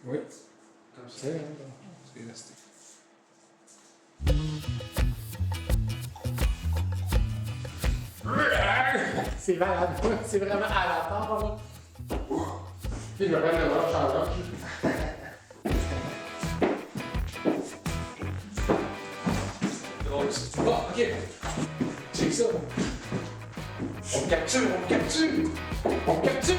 Oui. Comme ça. C'est vrai. C'est resté. C'est malade, c'est vraiment à la part. Puis je me prends le bras changeant. Drôle, ça. Bon, ok. C'est ça. On capture, on capture. On capture.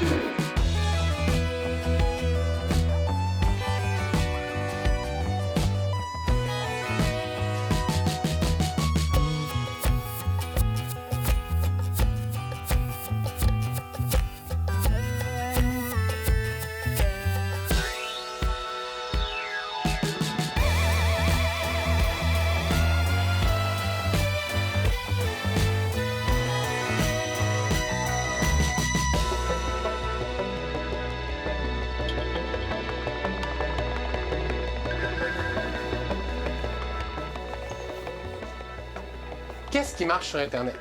Qu'est-ce qui marche sur Internet?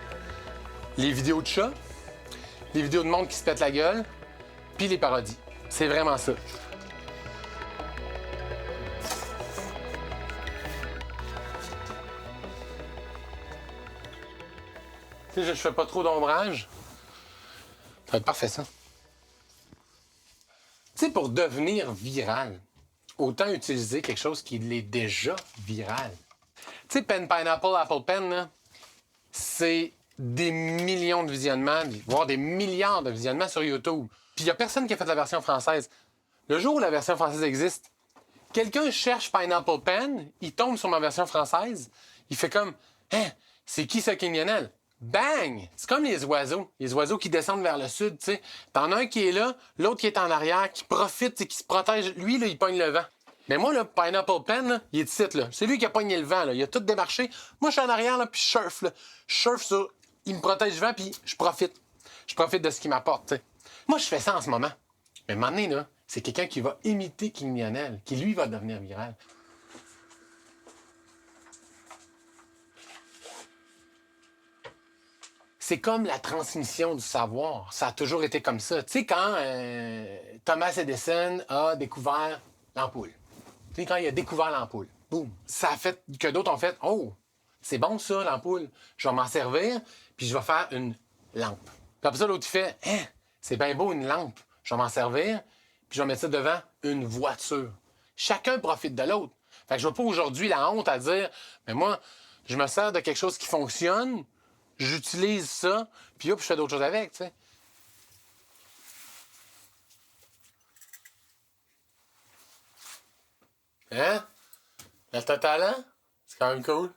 Les vidéos de chats, les vidéos de monde qui se pète la gueule, puis les parodies. C'est vraiment ça. Tu sais, je fais pas trop d'ombrage. Ça va être parfait, ça. Tu sais, pour devenir viral, autant utiliser quelque chose qui l'est déjà viral. Tu sais, Pen Pineapple Apple Pen, là, c'est des millions de visionnements, voire des milliards de visionnements sur YouTube. Puis il n'y a personne qui a fait la version française. Le jour où la version française existe, quelqu'un cherche Pineapple Pen, il tombe sur ma version française, il fait comme « Hein, c'est qui ce King Lionel? » Bang! C'est comme les oiseaux qui descendent vers le sud, tu sais. T'en as un qui est là, l'autre qui est en arrière, qui profite, qui se protège. Lui, là, il pogne le vent. Mais moi, là, Pineapple Pen, là, il est ici, là. C'est lui qui a pogné le vent, là. Il a tout démarché. Moi, je suis en arrière, là, puis je surfe, là. Je surfe sur... Il me protège du vent, puis je profite. Je profite de ce qu'il m'apporte, tu sais. Moi, je fais ça en ce moment. Mais à un moment donné, là, c'est quelqu'un qui va imiter King Lionel, qui, lui, va devenir viral. C'est comme la transmission du savoir. Ça a toujours été comme ça. Tu sais, quand Thomas Edison a découvert l'ampoule. Tu sais, quand il a découvert l'ampoule, boum, ça a fait que d'autres ont fait « Oh, c'est bon ça, l'ampoule. Je vais m'en servir, puis je vais faire une lampe. » Puis après ça, l'autre, il fait « Hein, c'est bien beau une lampe. Je vais m'en servir, puis je vais mettre ça devant une voiture. » Chacun profite de l'autre. Fait que je n'ai pas aujourd'hui la honte à dire « Mais moi, je me sers de quelque chose qui fonctionne, j'utilise ça, puis hop, je fais d'autres choses avec, tu sais. » Hein? Là, t'as talent? C'est quand même cool.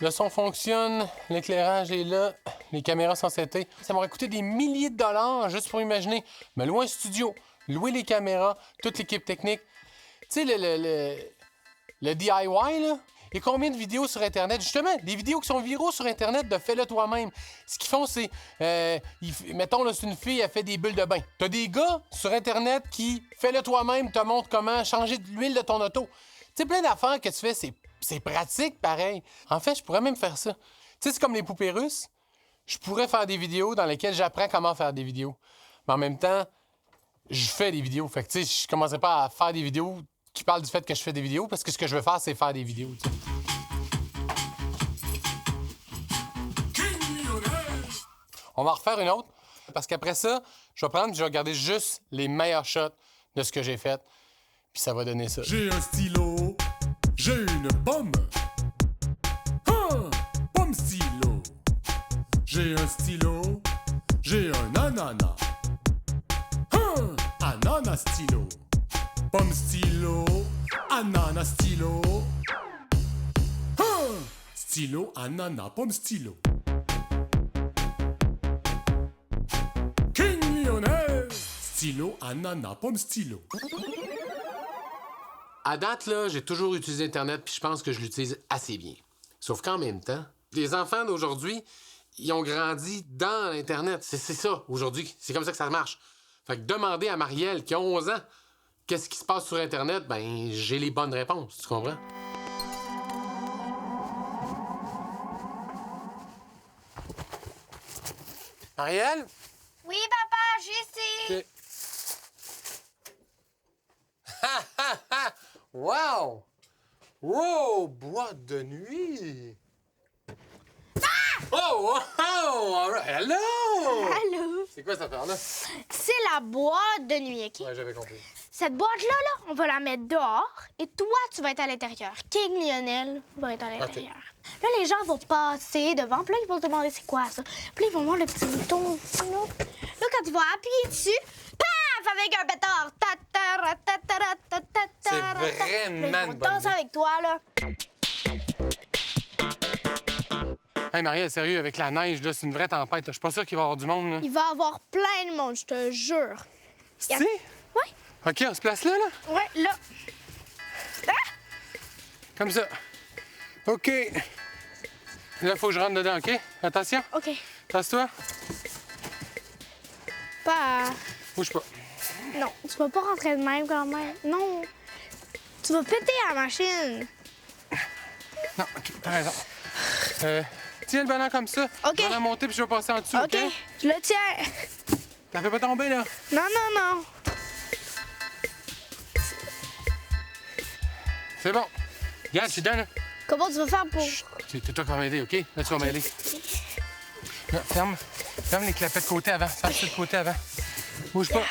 Le son fonctionne, l'éclairage est là, les caméras sont setées. Ça m'aurait coûté des milliers de dollars juste pour imaginer me louer un studio, louer les caméras, toute l'équipe technique. Tu sais, le DIY, là, et combien de vidéos sur Internet? Justement, des vidéos qui sont viraux sur Internet de fais-le toi-même. Ce qu'ils font, c'est... mettons, là, c'est une fille, elle fait des bulles de bain. T'as des gars sur Internet qui, fais-le toi-même, te montrent comment changer de l'huile de ton auto. Tu sais, plein d'affaires que tu fais, c'est pratique, pareil. En fait, je pourrais même faire ça. Tu sais, c'est comme les poupées russes. Je pourrais faire des vidéos dans lesquelles j'apprends comment faire des vidéos. Mais en même temps, je fais des vidéos. Fait que, tu sais, je commencerai pas à faire des vidéos qui parlent du fait que je fais des vidéos, parce que ce que je veux faire, c'est faire des vidéos, tu sais. On va en refaire une autre, parce qu'après ça, je vais prendre et je vais regarder juste les meilleurs shots de ce que j'ai fait, puis ça va donner ça. J'ai un stylo, j'ai une pomme. Pomme stylo. J'ai un stylo, j'ai un ananas. Ananas stylo. Pomme stylo, ananas stylo. Stylo, ananas, pomme stylo. King Lionel. Stylo, ananas, pomme stylo. À date, là, j'ai toujours utilisé Internet, puis je pense que je l'utilise assez bien. Sauf qu'en même temps, les enfants d'aujourd'hui, ils ont grandi dans l'Internet. C'est ça, aujourd'hui. C'est comme ça que ça marche. Fait que demander à Marielle, qui a 11 ans, qu'est-ce qui se passe sur Internet, ben, j'ai les bonnes réponses. Tu comprends? Marielle? Oui, papa, je suis ici. OK. Wow! Wow! Boîte de nuit! Oh! Wow! All right. Hello! Allô? C'est quoi cette affaire-là? C'est la boîte de nuit, OK? Ouais, j'avais compris. Cette boîte-là, on va la mettre dehors et toi, tu vas être à l'intérieur. King Lionel va être à l'intérieur. Là, les gens vont passer devant, puis là, ils vont se demander c'est quoi ça. Puis là, ils vont voir le petit bouton ici, là. Là, quand tu vas appuyer dessus, paf, avec un pétard. C'est Là, vraiment ils vont une bonne danser idée. avec toi, là. Hey, Marielle, sérieux, avec la neige, là, c'est une vraie tempête. Je suis pas sûr qu'il va y avoir du monde, là. Il va y avoir plein de monde, je te jure. C'est? Ouais, OK, on se place là, là? ouais, là. Comme ça. OK. Là, faut que je rentre dedans, OK? Attention. OK. Tasse-toi. Pas... Bouge pas. Non, tu vas pas rentrer de même quand même. Non. Tu vas péter la machine. Non, OK, t'as raison. Tiens le ballon comme ça. OK. Je vais la monter puis je vais passer en dessous, OK? OK, je le tiens. T'en fais pas tomber, là. Non, non, non. C'est bon. Regarde, je suis dedans, là. Comment tu vas faire pour... C'est toi qui vas m'aider, OK? Là, tu vas m'aider. Là, ferme les clapettes de côté avant. Ferme ça de côté avant. Bouge pas.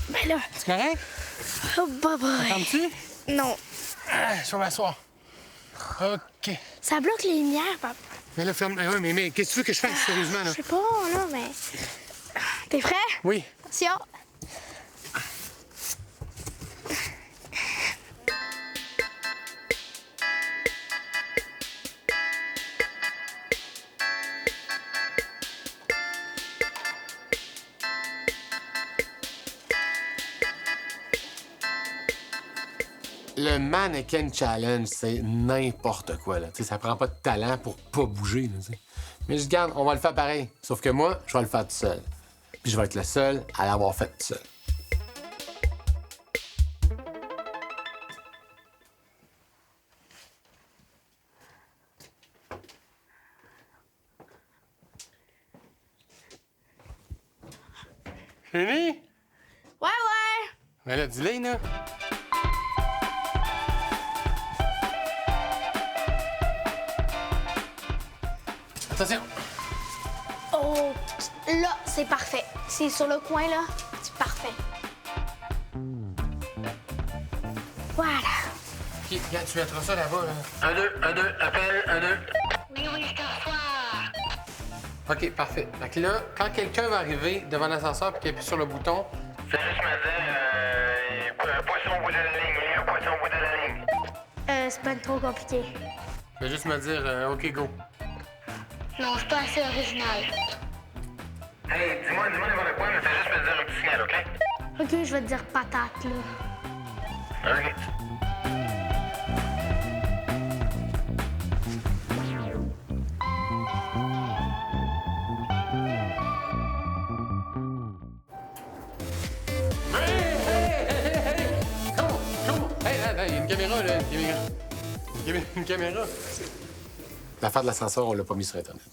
Ben là... C'est correct? Oh, bye bye. Fermes-tu? Non. Ah, je vais m'asseoir. OK. Ça bloque les lumières, papa. Mais là, ferme. Oui, mais qu'est-ce que tu veux que je fasse, sérieusement, là? Je sais pas, là, mais... T'es prêt? Oui. Attention. Le Mannequin Challenge, c'est n'importe quoi, là. Tu sais, ça prend pas de talent pour pas bouger, là, tu sais. Mais je garde, on va le faire pareil. Sauf que moi, je vais le faire tout seul. Puis je vais être le seul à l'avoir fait tout seul. Fini? Ouais. Mais là, dis-le, là. Attention. Oh, là, c'est parfait. C'est sur le coin, là. C'est parfait. Voilà. OK, regarde, tu mettras ça là-bas, là. 1, 2, appel, 1, 2. Oui, je te reçois. OK, parfait. Fait que là, quand quelqu'un va arriver devant l'ascenseur et qu'il appuie sur le bouton, Fais juste me dire, poisson au bout de la ligne, il y a un poisson au bout de la ligne. C'est pas trop compliqué. il va juste me dire OK, go. Non, c'est pas assez original. Hey, dis-moi n'importe quoi, mais fais juste me dire un petit signal, OK? OK, je vais te dire patate, là. OK. Hey, il y a une caméra, là, une caméra. L'affaire de l'ascenseur, on l'a pas mis sur Internet.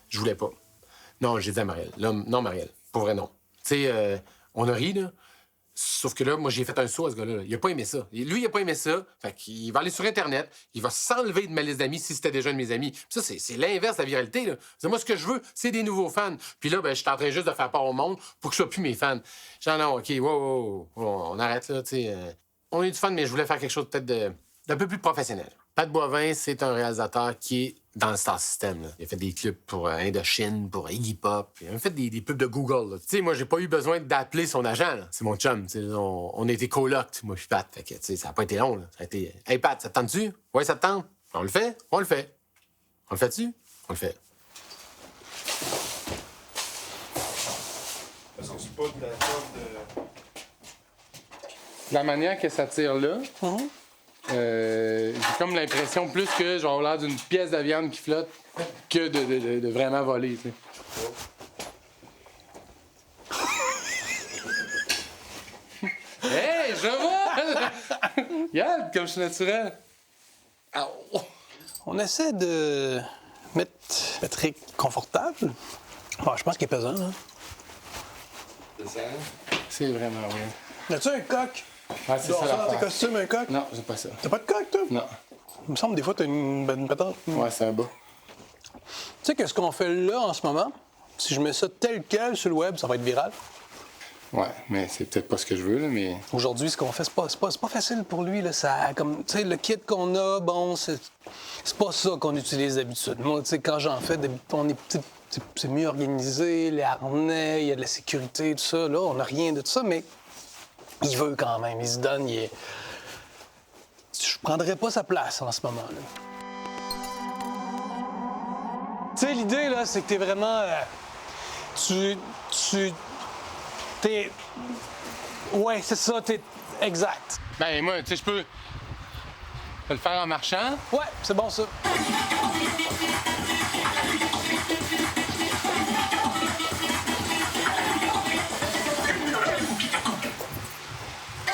Je voulais pas. Non, j'ai dit à Marielle. Là, non, Marielle. Pour vrai, non. Tu sais, on a ri, là. Sauf que là, moi, j'ai fait un saut à ce gars-là. Il a pas aimé ça. Lui, il a pas aimé ça. Fait qu'il va aller sur Internet. Il va s'enlever de ma liste d'amis si c'était déjà un de mes amis. Puis ça, c'est l'inverse de la viralité, là. C'est moi, ce que je veux, c'est des nouveaux fans. Puis là, ben, je suis en train juste de faire part au monde pour que ce soit plus mes fans. Genre, non, OK, wow, on arrête, là, tu sais. On est du fun, mais je voulais faire quelque chose peut-être d'un peu plus professionnel. Pat Boivin, c'est un réalisateur qui est dans le Star System, là. Il a fait des clips pour Indochine, pour Iggy Pop. Il a même fait des pubs de Google, là. Tu sais, moi, j'ai pas eu besoin d'appeler son agent, là. C'est mon chum. Tu sais, on a été colocs, moi puis Pat. Fait que, tu sais, ça a pas été long, là. Ça a été... Hey, Pat, ça te tente-tu? Ouais, ça te tente? On le fait? On le fait. On le fait-tu? On le fait. Parce qu'on se pas de la sorte de... La manière que ça tire là, j'ai comme l'impression plus que genre l'air d'une pièce de viande qui flotte que de vraiment voler, tu sais. Hey, je vois! Regarde, comme je suis naturel. On essaie de mettre Patrick confortable. Ah, je pense qu'il est pesant, hein? C'est vraiment rien. As-tu un coq? Ah, c'est Tu ça dors ça dans tes l'affaire. costumes, un coq? Non, j'ai pas ça. T'as pas de coq, toi? Non. Il me semble des fois t'as une patente. Tu Ouais, c'est un bas. sais que ce qu'on fait là en ce moment, si je mets ça tel quel sur le web, ça va être viral. Ouais, mais c'est peut-être pas ce que je veux, là, mais... Aujourd'hui, ce qu'on fait, c'est pas facile pour lui. Là. Ça, comme, tu sais, le kit qu'on a, bon, c'est pas ça qu'on utilise d'habitude. Moi, tu sais, quand j'en fais, c'est mieux organisé, les harnais, il y a de la sécurité, tout ça. Là, on n'a rien de tout ça, mais il veut quand même, il se donne. Je prendrais pas sa place en ce moment-là. Tu sais, l'idée, là, c'est que t'es vraiment... T'es... Ouais, c'est ça, t'es... Exact. Ben, moi, tu sais, je peux le faire en marchant. Ouais, c'est bon, ça.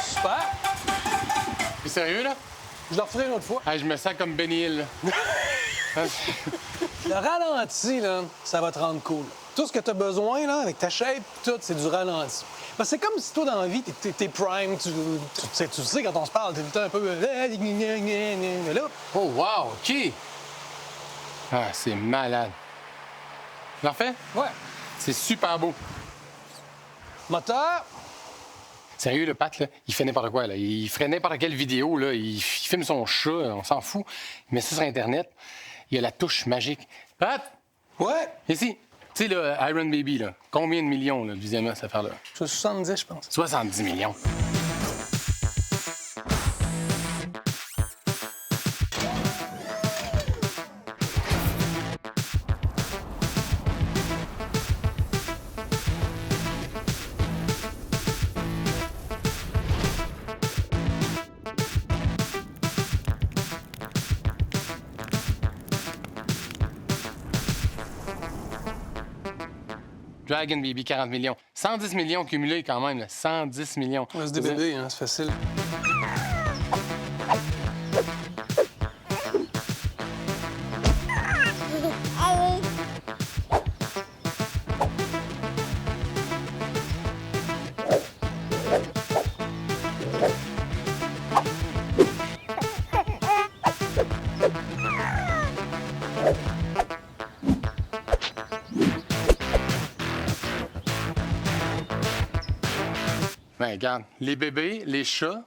Super. T'es sérieux, là? Je le referai une autre fois. Ah, je me sens comme Benny Hill, là. Le ralenti, là, ça va te rendre cool. Tout ce que tu as besoin, là, avec ta shape, tout, c'est du ralenti. Parce que c'est comme si toi, dans la vie, t'es prime, tu sais, quand on se parle, t'es tout le temps un peu... Mais là, Oh, wow, OK! Ah, c'est malade. L'en fait? ouais, C'est super beau. moteur, Sérieux, le Pat, là, il fait n'importe quoi, là. Il ferait n'importe quelle vidéo, là. Il filme son chat, on s'en fout. Il met ça sur Internet. Il y a la touche magique. Pat! ouais, Ici. Tu sais, là, Iron Baby, là. Combien de millions, là, de visionnements, cette affaire-là? c'est 70, je pense. 70 millions. Dragon Baby, 40 millions. 110 millions cumulés quand même, là. 110 millions. C'est des bébés, hein, c'est facile. Ben, regarde, les bébés, les chats,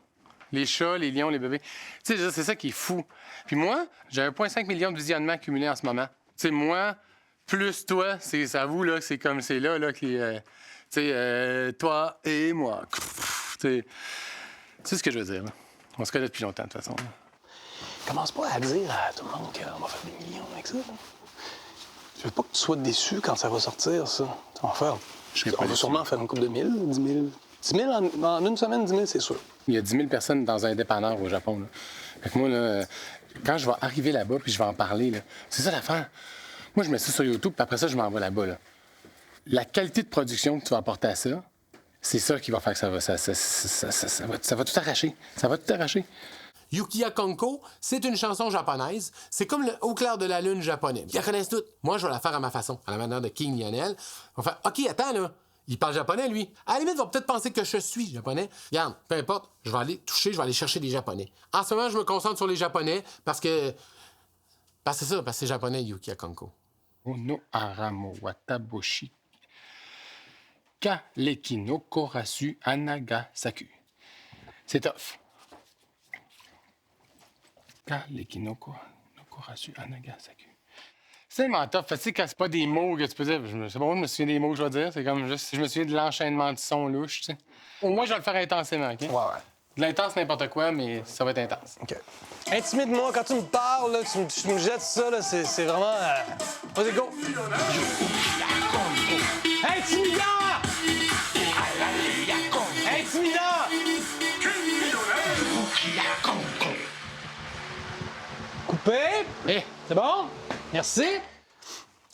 les lions, les bébés. Tu sais, c'est ça qui est fou. Puis moi, j'ai 1,5 million de visionnements cumulés en ce moment. Tu sais, moi, plus toi, c'est à vous, là, c'est comme c'est là, qui. Tu sais, toi et moi. Tu sais ce que je veux dire, là. On se connaît depuis longtemps, de toute façon. Là. Commence pas à dire à tout le monde qu'on va faire des millions avec ça. Là. Je veux pas que tu sois déçu quand ça va sortir, ça. On va faire. On va sûrement faire une couple de 1000, 10 000. 10 000 en une semaine, 10 000, c'est sûr. Il y a 10 000 personnes dans un dépanneur au Japon. Là. Fait que moi, là, quand je vais arriver là-bas puis je vais en parler, là, c'est ça l'affaire. Moi, je mets ça sur YouTube puis après ça, je m'en vais là-bas. Là. La qualité de production que tu vas apporter à ça, c'est ça qui va faire que ça va tout arracher. Ça va tout arracher. Yukiya Konko, c'est une chanson japonaise. C'est comme le Au clair de la lune japonais. Ils la connaissent toutes. Moi, je vais la faire à ma façon, à la manière de King Lionel. On va faire OK, attends, là. Il parle japonais, lui. À la limite, il va peut-être penser que je suis japonais. Regarde, peu importe, je vais aller toucher, je vais aller chercher des japonais. En ce moment, je me concentre sur les japonais parce que c'est ça, parce que c'est japonais, Yukiya Konko. Ono aramo wataboshi. Kaleki no korasu anagasaku. C'est tough. Kaleki no korasu anagasaku. C'est tellement tough. Tu sais, quand c'est pas des mots que tu peux dire, c'est bon, je me souviens des mots que je vais dire. C'est comme juste, je me souviens de l'enchaînement de sons louches, tu sais. Au moins, je vais le faire intensément, OK? Ouais. De l'intense, n'importe quoi, mais ça va être intense. OK. Intimide-moi, quand tu me parles, là, tu me jettes ça, là, c'est vraiment... Vas-y, go! Intimidant! Intimidant! Coupé. Hé! C'est bon? Merci.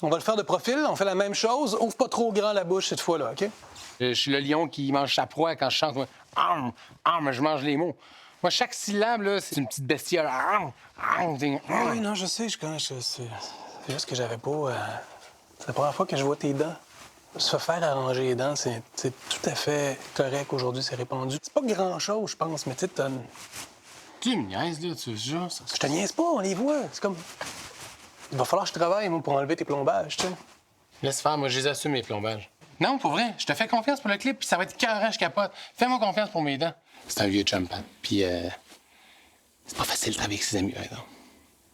On va le faire de profil. On fait la même chose. Ouvre pas trop grand la bouche cette fois-là, OK? Je suis le lion qui mange sa proie quand je chante. Moi, je mange les mots. Moi, chaque syllabe, là, c'est une petite bestiole. Oui, non, je sais, je connais. C'est juste que j'avais pas... C'est la première fois que je vois tes dents. se faire arranger les dents, c'est tout à fait correct aujourd'hui, c'est répandu. C'est pas grand-chose, je pense, mais tu sais, Tu me niaises, là, tu jures, ça. je te niaise pas, on les voit. C'est comme... Il va falloir que je travaille, moi, pour enlever tes plombages, tu sais. Laisse faire, moi, je les assume, mes plombages. Non, pour vrai, je te fais confiance pour le clip, puis ça va être carré, je capote. Fais-moi confiance pour mes dents. C'est un vieux chum, Pat. Puis, c'est pas facile de travailler avec ses amis, par exemple.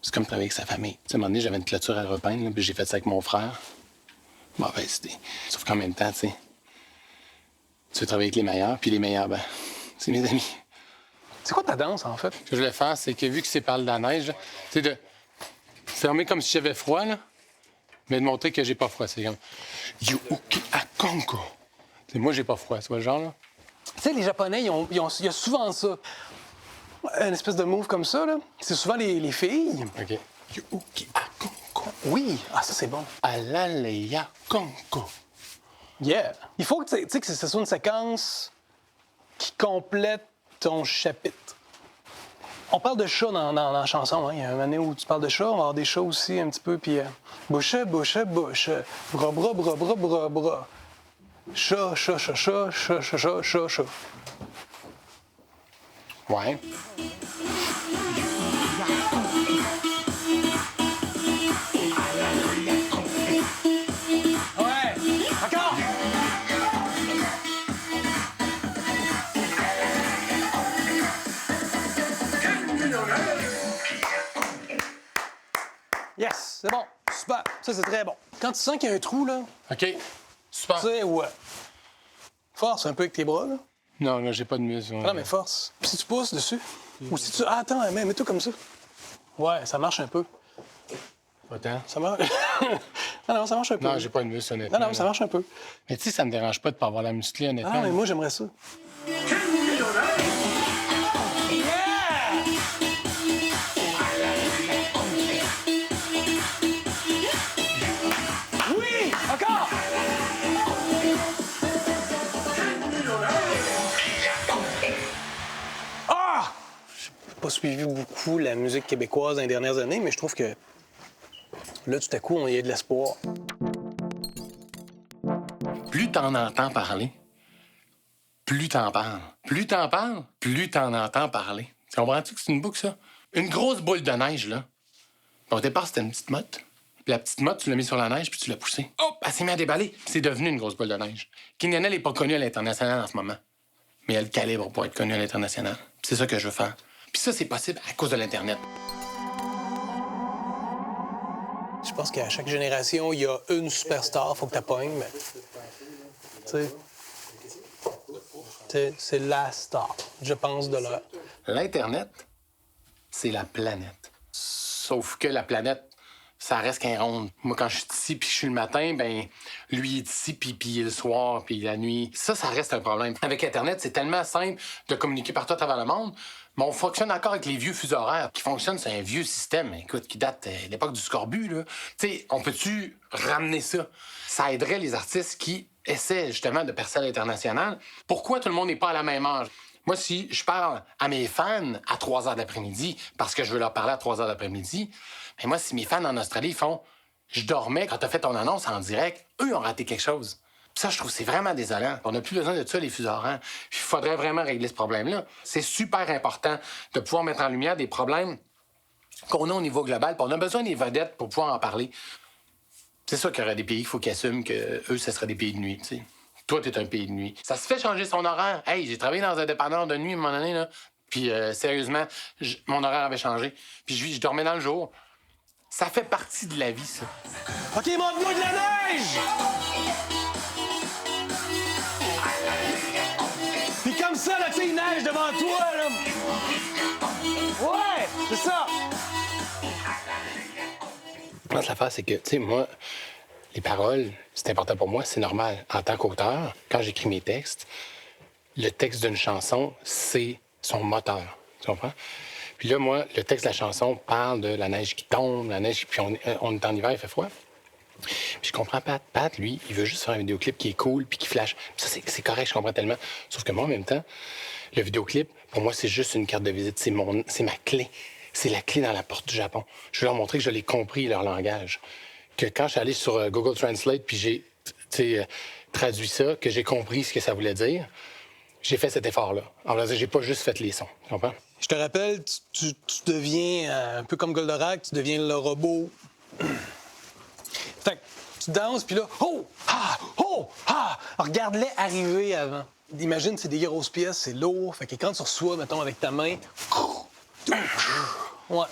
C'est comme travailler avec sa famille. Tu sais, à un moment donné, j'avais une clôture à repeindre, là, puis j'ai fait ça avec mon frère. Mauvaise idée. Sauf qu'en même temps, tu sais, tu veux travailler avec les meilleurs, puis les meilleurs, ben, c'est mes amis. C'est quoi ta danse, en fait? Ce que je voulais faire, c'est que vu que c'est par de la neige, là, tu sais, de fermer comme si j'avais froid, là, mais de montrer que j'ai pas froid. C'est comme Yuki Akonko. T'sais, moi, j'ai pas froid, c'est pas le genre, là? Tu sais, les Japonais, il y a souvent ça. Une espèce de move comme ça, là. C'est souvent les filles. OK. Yuki Akonko. Oui. Ah, ça, c'est bon. Alaleya Konko. Yeah. Il faut que, tu sais, que ce soit une séquence qui complète ton chapitre. On parle de chat dans la chanson. Hein. Il y a un moment donné où tu parles de chat, on va avoir des chats aussi un petit peu. Puis bouche, bouche, bouche. Bras, bras, bras, bras, bras, bras. Chat, chat, chat, chat, chat, chat, chat, chat, chat. Ouais. Ouais. Encore. Yes, c'est bon. Super. Ça, c'est très bon. Quand tu sens qu'il y a un trou, là, OK. Super. tu sais, ouais. Force un peu avec tes bras, là. Non, là, j'ai pas de muscle. Non, mais force. Puis si tu pousses dessus. Ou si tu. Ah, attends, mets-toi comme ça. Ouais, ça marche un peu. Pas tant. Ça marche. non, ça marche un peu. Non, j'ai pas de muscle, honnêtement. Non, ça marche un peu. Mais tu sais, ça me dérange pas de pas avoir la musclée, honnêtement. Ah, mais moi, j'aimerais ça. Oui! Encore! Ah! J'ai pas suivi beaucoup la musique québécoise dans les dernières années, mais je trouve que là, tout à coup, on y a de l'espoir. Plus t'en entends parler, plus t'en parles. Plus t'en parles, plus t'en entends parler. Tu comprends-tu que c'est une boucle, ça? Une grosse boule de neige, là. Au départ, c'était une petite motte. Puis la petite motte, tu l'as mis sur la neige, puis tu l'as poussée. Hop, elle s'est mise à déballer. Puis c'est devenu une grosse boule de neige. King Lionel n'est pas connu à l'international en ce moment. Mais elle a le calibre pour être connu à l'international. Puis c'est ça que je veux faire. Puis ça, c'est possible à cause de l'Internet. Je pense qu'à chaque génération, il y a une superstar, faut que tu pognes, mais. Tu sais, c'est la star, je pense, de l'heure. L'Internet, c'est la planète. Sauf que la planète, ça reste qu'un rond. Moi, quand je suis ici puis je suis le matin, ben lui il est ici puis il est le soir puis la nuit. Ça reste un problème. Avec Internet, c'est tellement simple de communiquer partout à travers le monde, mais on fonctionne encore avec les vieux fuseaux horaires qui fonctionnent, c'est un vieux système, écoute, qui date de l'époque du scorbut, là. Tu sais, on peut-tu ramener ça? Ça aiderait les artistes qui essaient justement de percer à l'international. Pourquoi tout le monde n'est pas à la même âge? Moi, si je parle à mes fans à 3 heures d'après-midi parce que je veux leur parler à 3 heures d'après-midi, mais moi, si mes fans en Australie font « Je dormais quand t'as fait ton annonce en direct », eux ont raté quelque chose. Puis ça, je trouve que c'est vraiment désolant. On n'a plus besoin de ça, les fuseaux horaires. Il faudrait vraiment régler ce problème-là. C'est super important de pouvoir mettre en lumière des problèmes qu'on a au niveau global. Puis on a besoin des vedettes pour pouvoir en parler. C'est sûr qu'il y aurait des pays qu'il faut qu'ils assument qu'eux, ce seraient des pays de nuit, tu sais. Toi, t'es un pays de nuit. Ça se fait changer son horaire. Hey, j'ai travaillé dans un dépanneur de nuit à un moment donné, là. Puis, sérieusement, mon horaire avait changé. Puis, je dormais dans le jour. Ça fait partie de la vie, ça. OK, montre-moi de la neige! Puis comme ça, là, tu sais, il neige devant toi, là. Ouais, c'est ça. L'affaire, c'est que, tu sais, moi, les paroles, c'est important pour moi, c'est normal. En tant qu'auteur, quand j'écris mes textes, le texte d'une chanson, c'est son moteur. Tu comprends? Puis là, moi, le texte de la chanson parle de la neige qui tombe, la neige, puis on est en hiver, il fait froid. Puis je comprends Pat. Pat, lui, il veut juste faire un vidéoclip qui est cool puis qui flash. Puis ça, c'est correct, je comprends tellement. Sauf que moi, en même temps, le vidéoclip, pour moi, c'est juste une carte de visite. C'est ma clé. C'est la clé dans la porte du Japon. Je veux leur montrer que je l'ai compris, leur langage. Que quand je suis allé sur Google Translate, puis j'ai traduit ça, que j'ai compris ce que ça voulait dire, j'ai fait cet effort-là. Alors, j'ai pas juste fait les sons, tu comprends? Je te rappelle, tu deviens un peu comme Goldorak, tu deviens le robot. Fait que tu danses, puis là, oh! Ah! Oh! Ah! Regarde-les arriver avant. Imagine, c'est des grosses pièces, c'est lourd. Fait que quand tu reçois, mettons, avec ta main... Ouais.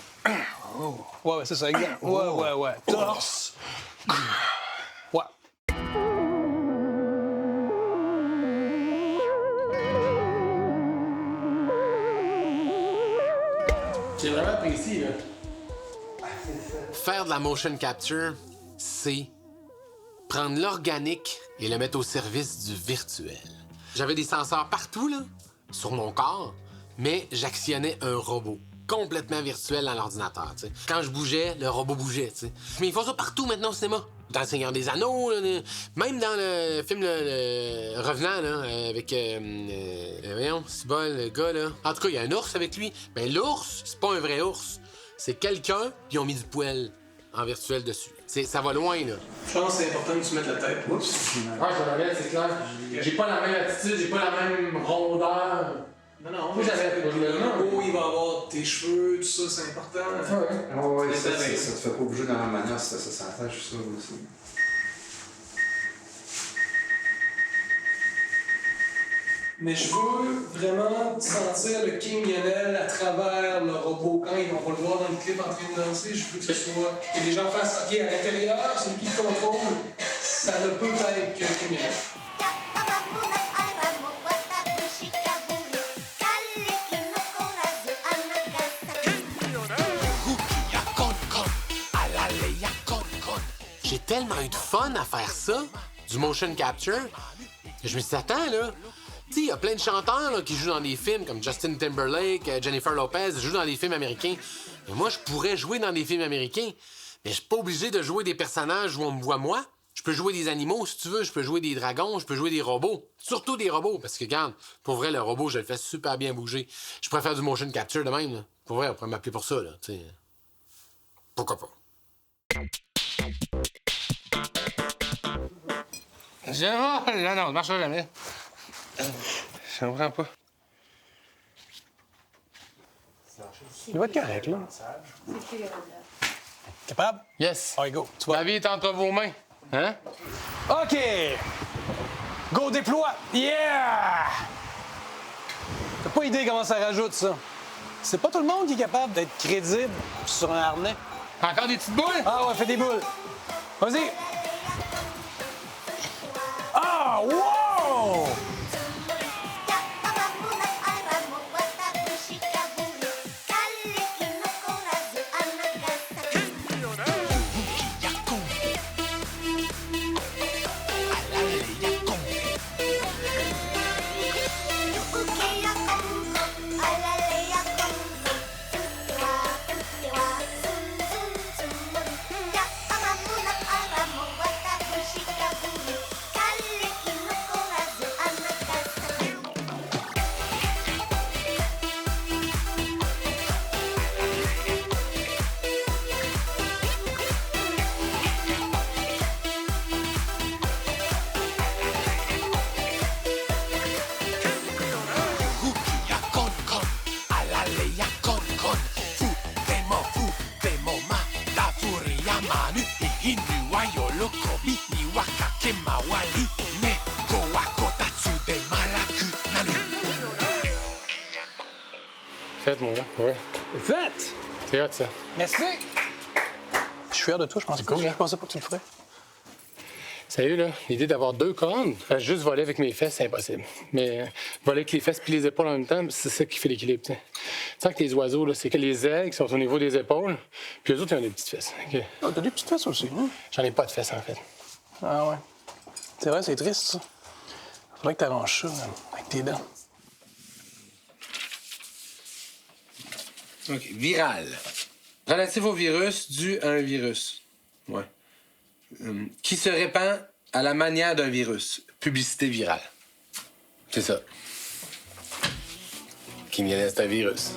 Ouais, c'est ça, exact. Ouais. Torse. Ouais. J'ai vraiment apprécié, là. Faire de la motion capture, c'est prendre l'organique et le mettre au service du virtuel. J'avais des senseurs partout, là, sur mon corps, mais j'actionnais un robot complètement virtuel dans l'ordinateur, tu sais. Quand je bougeais, le robot bougeait, tu sais. Mais ils font ça partout maintenant au cinéma. Dans Le Seigneur des Anneaux, là, même dans le film le Revenant, là, avec... voyons, c'est bon, le gars, là. En tout cas, il y a un ours avec lui. Ben l'ours, c'est pas un vrai ours. C'est quelqu'un, puis ils ont mis du poil en virtuel dessus. Ça va loin, là. Je pense que c'est important que tu mettes la tête. Oups. Ouais, je me rappelle, c'est clair. J'ai pas la même attitude, j'ai pas la même rondeur. Non, Moi, j'avais le haut, il va avoir tes cheveux, tout ça, c'est important. Ouais, ça te fait pas bouger dans la manière, ça s'attache, ça aussi. Mais je veux vraiment sentir le King Lionel à travers le robot. Quand on va le voir dans le clip en train de danser, je veux que ce soit... que les gens fassent OK, à l'intérieur, c'est lui qui contrôle. Ça ne peut être que King Lionel. J'ai tellement eu de fun à faire ça, du motion capture, que je me suis dit, attends, là, tu sais, il y a plein de chanteurs là, qui jouent dans des films, comme Justin Timberlake, Jennifer Lopez, jouent dans des films américains. Mais moi, je pourrais jouer dans des films américains, mais je suis pas obligé de jouer des personnages où on me voit moi. Je peux jouer des animaux, si tu veux, je peux jouer des dragons, je peux jouer des robots. Surtout des robots, parce que, regarde, pour vrai, le robot, je le fais super bien bouger. Je pourrais faire du motion capture de même, là. Pour vrai, on pourrait m'appeler pour ça, là, tu sais. Pourquoi pas? Non, ça marchera jamais. Je comprends pas. Il va être correct, là. Capable? Yes. Allez, go. Tu vois. La vie est entre vos mains. Hein? OK! Go, déploie! Yeah! T'as pas idée comment ça rajoute, ça. C'est pas tout le monde qui est capable d'être crédible sur un harnais. Encore des petites boules? Ah ouais, fais des boules. Vas-y! Ah, wow! Faites, mon gars. Ouais. Fait! C'est hot, ça. Merci! Je suis fier de toi, je pense. C'est cool, Je hein? pensais pas que tu le ferais. Sérieux, là, l'idée d'avoir deux cornes, juste voler avec mes fesses, c'est impossible. Mais voler avec les fesses puis les épaules en même temps, c'est ça qui fait l'équilibre, tu sais. Tu sens que les oiseaux, là, c'est que les ailes qui sont au niveau des épaules, puis eux autres, ils ont des petites fesses. OK. Oh, t'as des petites fesses aussi, hein? J'en ai pas de fesses, en fait. Ah ouais. C'est vrai, c'est triste, ça. Faudrait que t'arranges ça, là, avec tes dents. OK. Viral. Relatif au virus dû à un virus. Ouais. Qui se répand à la manière d'un virus. Publicité virale. C'est ça. King Lionel, c'est un virus.